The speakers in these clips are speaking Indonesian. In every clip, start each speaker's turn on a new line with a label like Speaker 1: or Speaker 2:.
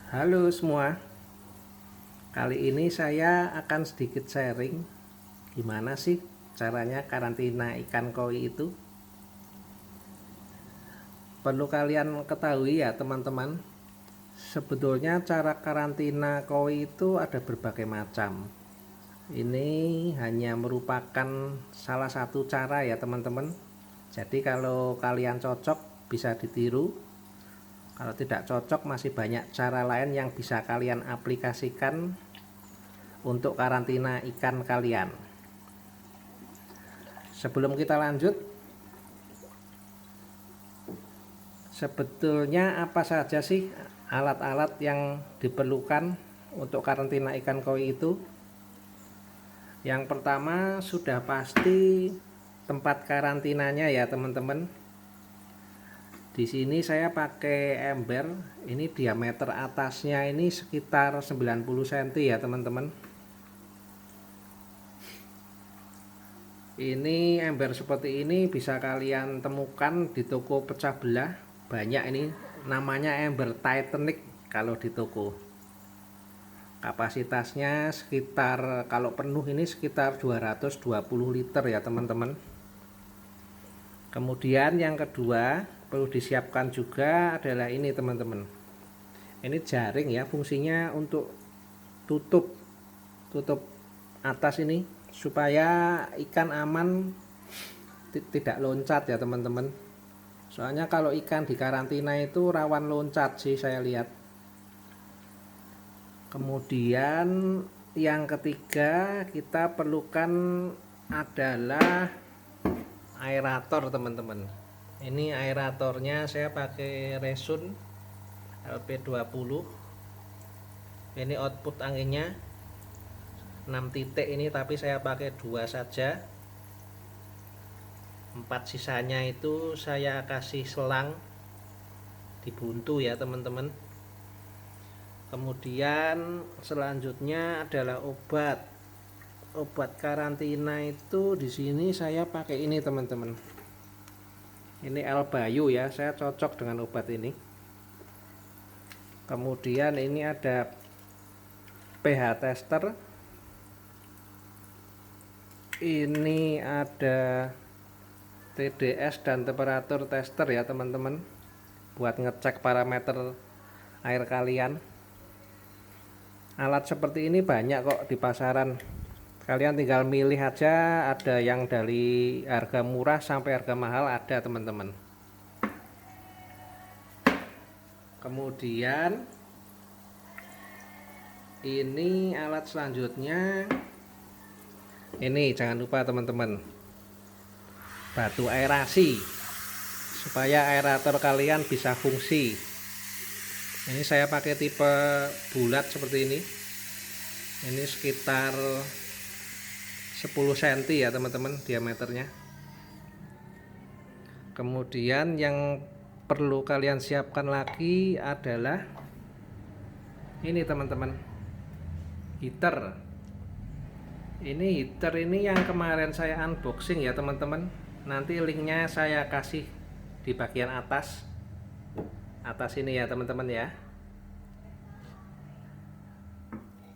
Speaker 1: Halo semua, kali ini saya akan sedikit sharing gimana sih caranya karantina ikan koi itu. Perlu kalian ketahui ya teman-teman, sebetulnya cara karantina koi itu ada berbagai macam. Ini hanya merupakan salah satu cara ya teman-teman. Jadi kalau kalian cocok bisa ditiru. Kalau tidak cocok masih banyak cara lain yang bisa kalian aplikasikan untuk karantina ikan kalian. Sebelum kita lanjut, sebetulnya apa saja sih alat-alat yang diperlukan untuk karantina ikan koi itu? Yang pertama sudah pasti tempat karantinanya ya teman-teman. Di sini saya pakai ember, ini diameter atasnya ini sekitar 90 cm ya teman-teman. Ini ember seperti ini bisa kalian temukan di toko pecah belah. Banyak ini namanya ember Titanic kalau di toko. Kapasitasnya sekitar kalau penuh ini sekitar 220 liter ya teman-teman. Kemudian yang kedua perlu disiapkan juga adalah ini teman-teman. Ini jaring ya, fungsinya untuk tutup atas ini supaya ikan aman tidak loncat ya teman-teman. Soalnya kalau ikan di karantina itu rawan loncat sih saya lihat. Kemudian yang ketiga kita perlukan adalah aerator teman-teman. Ini aeratornya saya pakai Resun LP20. Ini output anginnya 6 titik ini, tapi saya pakai 2 saja. 4 sisanya itu saya kasih selang dibuntu ya teman-teman. Kemudian selanjutnya adalah obat karantina itu. Di sini saya pakai ini teman-teman, ini Albayu ya, saya cocok dengan obat ini. Kemudian ini ada pH tester, ini ada TDS dan temperatur tester ya teman-teman, buat ngecek parameter air kalian. Alat seperti ini banyak kok di pasaran, kalian tinggal milih aja, ada yang dari harga murah sampai harga mahal ada teman-teman. Kemudian ini alat selanjutnya, ini jangan lupa teman-teman, batu aerasi supaya aerator kalian bisa fungsi. Ini saya pakai tipe bulat seperti ini sekitar 10 cm ya teman-teman diameternya. Kemudian yang perlu kalian siapkan lagi adalah ini teman-teman, heater. Ini heater ini yang kemarin saya unboxing ya teman-teman. Nanti linknya saya kasih di bagian atas ini ya teman-teman ya.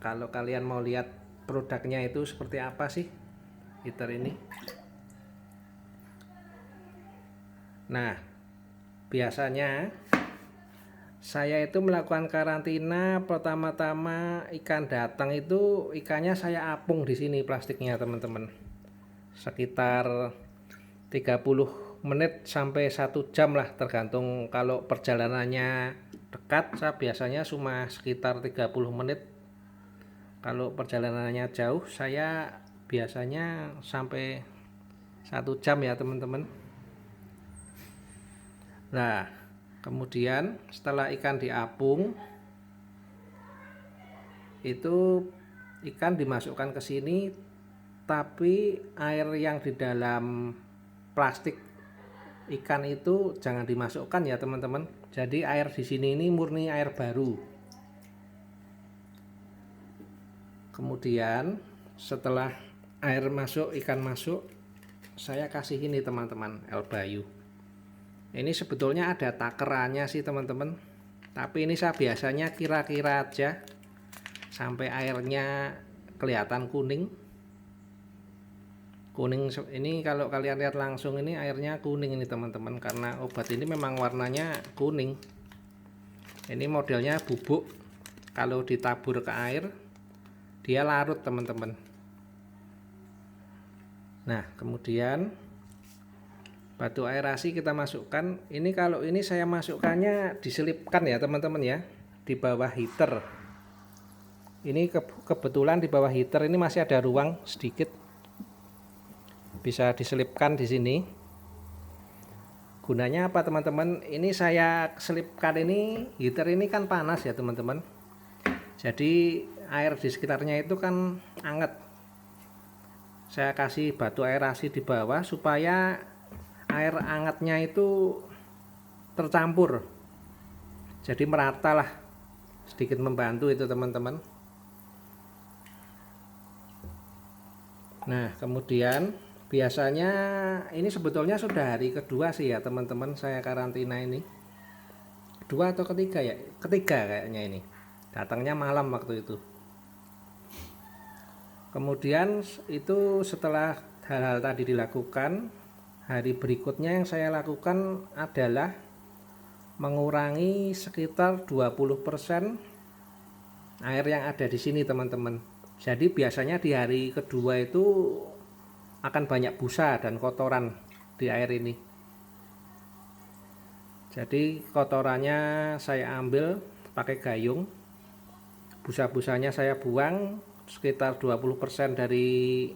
Speaker 1: Kalau kalian mau lihat produknya itu seperti apa sih heater ini. Nah, biasanya saya itu melakukan karantina, pertama-tama ikan datang itu ikannya saya apung di sini plastiknya teman-teman. Sekitar 30 menit sampai 1 jam lah, tergantung. Kalau perjalanannya dekat saya biasanya cuma sekitar 30 menit. Kalau perjalanannya jauh saya biasanya sampai 1 jam ya teman-teman. Nah, kemudian setelah ikan diapung itu ikan dimasukkan ke sini, tapi air yang di dalam plastik ikan itu jangan dimasukkan ya teman-teman. Jadi air di sini ini murni air baru. Kemudian setelah air masuk, ikan masuk, saya kasih ini teman-teman, Albayu. Ini sebetulnya ada takerannya sih teman-teman. Tapi ini saya biasanya kira-kira aja sampai airnya kelihatan kuning. Kuning ini kalau kalian lihat langsung ini airnya kuning ini teman-teman, karena obat ini memang warnanya kuning. Ini modelnya bubuk, kalau ditabur ke air dia larut teman-teman. Nah kemudian batu aerasi kita masukkan. Ini kalau ini saya masukkannya diselipkan ya teman-teman ya, di bawah heater. Ini kebetulan di bawah heater ini masih ada ruang sedikit, bisa diselipkan di sini. Gunanya apa teman-teman? Ini saya selipkan, ini heater ini kan panas ya teman-teman, jadi air di sekitarnya itu kan anget. Saya kasih batu aerasi di bawah supaya air angetnya itu tercampur, jadi merata lah, sedikit membantu itu teman-teman. Nah kemudian biasanya ini sebetulnya sudah hari kedua sih ya teman-teman saya karantina ini, kedua atau ketiga ya, ketiga kayaknya. Ini datangnya malam waktu itu. Kemudian itu setelah hal-hal tadi dilakukan, hari berikutnya yang saya lakukan adalah mengurangi sekitar 20% air yang ada di sini teman-teman. Jadi biasanya di hari kedua itu akan banyak busa dan kotoran di air ini. Jadi kotorannya saya ambil pakai gayung, busa-busanya saya buang sekitar 20% dari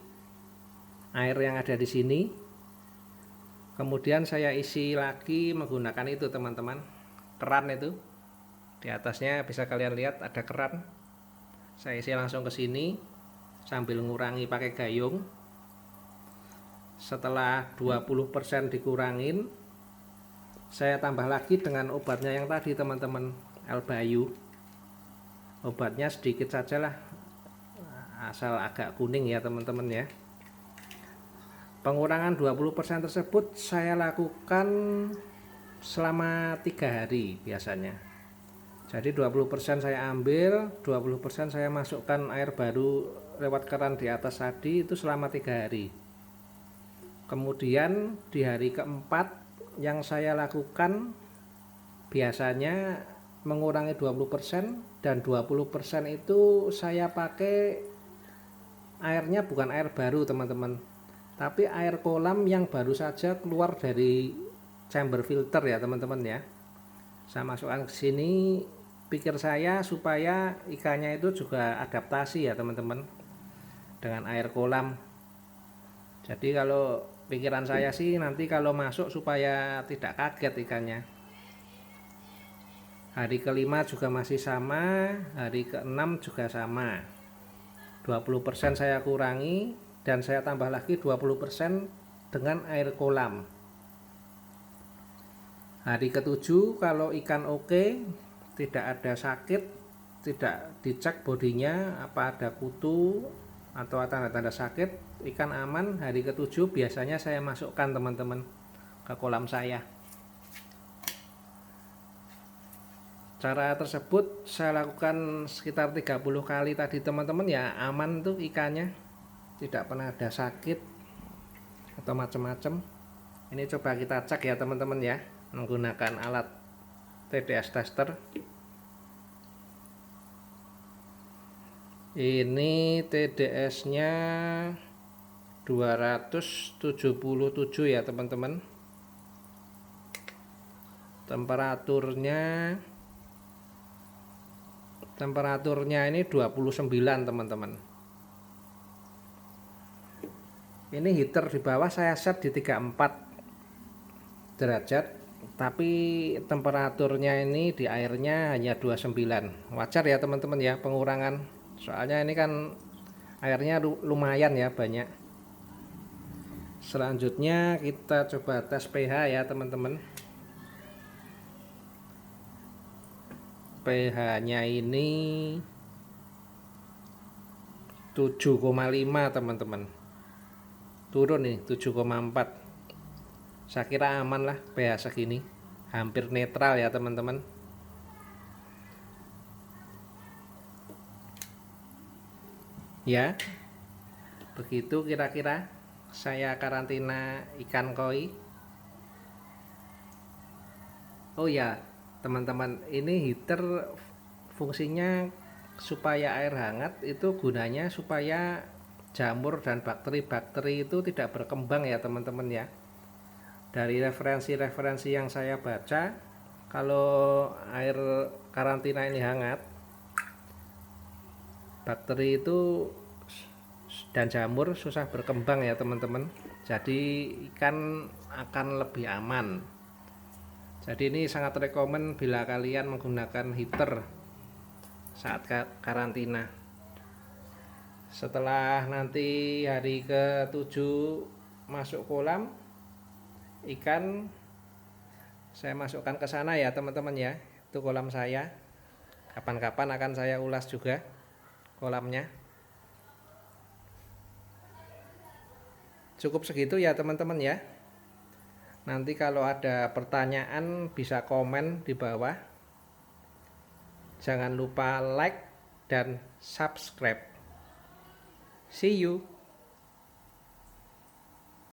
Speaker 1: air yang ada di sini. Kemudian saya isi lagi menggunakan itu teman-teman, keran itu. Di atasnya bisa kalian lihat ada keran. Saya isi langsung ke sini sambil ngurangi pakai gayung. Setelah 20% dikurangin, saya tambah lagi dengan obatnya yang tadi teman-teman, L-Bayu. Obatnya sedikit saja lah, asal agak kuning ya teman-teman ya. Pengurangan 20% tersebut saya lakukan selama 3 hari biasanya. Jadi 20% saya ambil, 20% saya masukkan air baru lewat keran di atas tadi, itu selama 3 hari. Kemudian di hari keempat yang saya lakukan biasanya mengurangi 20%, dan 20% itu saya pakai airnya bukan air baru teman-teman, tapi air kolam yang baru saja keluar dari chamber filter ya teman-teman ya. Saya masukkan ke sini, pikir saya supaya ikannya itu juga adaptasi ya teman-teman dengan air kolam. Jadi kalau pikiran saya sih nanti kalau masuk supaya tidak kaget ikannya. Hari kelima juga masih sama, hari keenam juga sama. 20% saya kurangi dan saya tambah lagi 20% dengan air kolam. Hari ketujuh kalau ikan oke, tidak ada sakit, tidak dicek bodinya apa ada kutu atau tanda-tanda sakit, ikan aman, hari ketujuh biasanya saya masukkan teman-teman ke kolam saya. Cara tersebut saya lakukan sekitar 30 kali tadi teman-teman ya, aman tuh ikannya, tidak pernah ada sakit atau macam-macam. Ini coba kita cek ya teman-teman ya, menggunakan alat TDS tester. Ini TDS nya 277 ya teman-teman. Temperaturnya ini 29 teman-teman. Ini heater di bawah saya set di 34 derajat, tapi temperaturnya ini di airnya hanya 29. Wajar ya teman-teman ya pengurangan, soalnya ini kan airnya lumayan ya banyak. Selanjutnya kita coba tes pH ya teman-teman. pH nya ini 7,5 teman-teman, turun nih 7,4. saya kira aman lah pH segini, hampir netral ya teman-teman. Ya, begitu kira-kira saya karantina ikan koi. Oh ya, teman-teman, ini heater fungsinya supaya air hangat, itu gunanya supaya jamur dan bakteri-bakteri itu tidak berkembang ya teman-teman ya. Dari referensi-referensi yang saya baca, kalau air karantina ini hangat, bakteri itu dan jamur susah berkembang ya teman-teman. Jadi ikan akan lebih aman. Jadi ini sangat rekomen bila kalian menggunakan heater saat karantina. Setelah nanti hari ke-7 masuk kolam, ikan saya masukkan ke sana ya teman-teman ya. Itu kolam saya. Kapan-kapan akan saya ulas juga kolamnya. Cukup segitu ya teman-teman ya. Nanti kalau ada pertanyaan bisa komen di bawah. Jangan lupa like dan subscribe. See you.